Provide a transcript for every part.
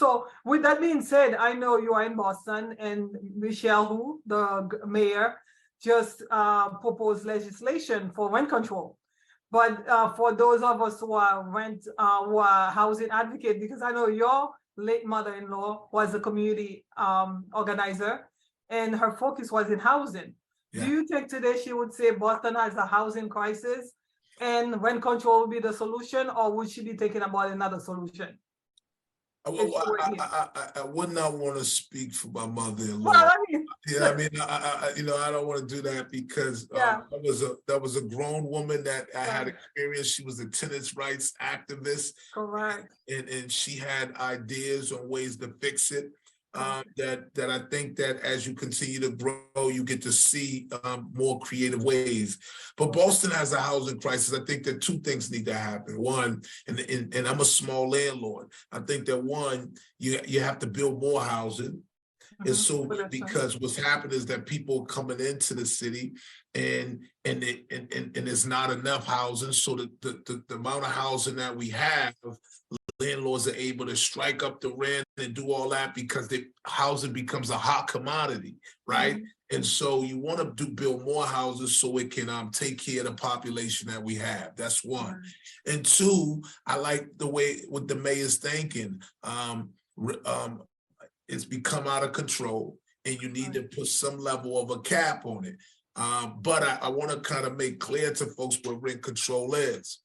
So with that being said, I know you are in Boston, and Michelle Hu, the mayor, just proposed legislation for rent control. But for those of us who are who are housing advocate, because I know your late mother-in-law was a community organizer, and her focus was in housing. Do Yeah. you think today she would say Boston has a housing crisis and rent control would be the solution, or would she be thinking about another solution? I would not want to speak for my Well, mother-in-law. I mean, Yeah, I mean, I don't want to do that because yeah, that was a grown woman that I had right, experience. She was a tenants rights activist, correct. and she had ideas on ways to fix it. Correct. That I think that as you continue to grow, you get to see more creative ways. But Boston has a housing crisis. I think that two things need to happen. One, and I'm a small landlord. I think that one, you have to build more housing. And so because what's happened is that people are coming into the city and there's not enough housing. So the amount of housing that we have, landlords are able to strike up the rent and do all that because the housing becomes a hot commodity, right? Mm-hmm. And so you want to build more houses so it can take care of the population that we have. That's one. Mm-hmm. And two, I like the way what the mayor's thinking. It's become out of control, and you need to put some level of a cap on it. But I want to kind of make clear to folks what rent control is.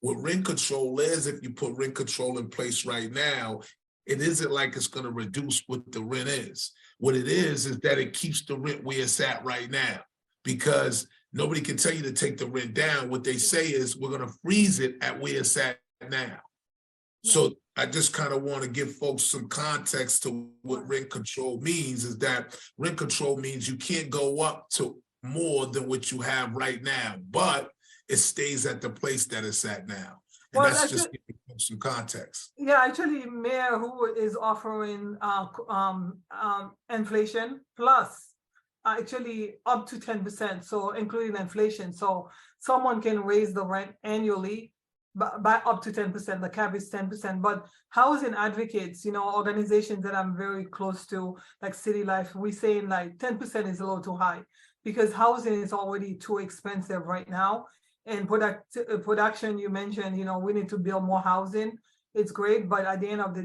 What rent control is, if you put rent control in place right now, it isn't like it's going to reduce what the rent is. What it is that it keeps the rent where it's at right now, because nobody can tell you to take the rent down. What they say is we're going to freeze it at where it's at now. So I just kind of want to give folks some context to what rent control means, is that rent control means you can't go up to more than what you have right now, but it stays at the place that it's at now. And well, that's just giving folks some context. Yeah, actually, Mayor Hu is offering inflation plus actually up to 10%, so including inflation. So someone can raise the rent annually by up to 10%. The cap is 10%. But housing advocates, organizations that I'm very close to, like City Life, we saying like 10% is a little too high because housing is already too expensive right now. And production, you mentioned, we need to build more housing. It's great, but at the end of the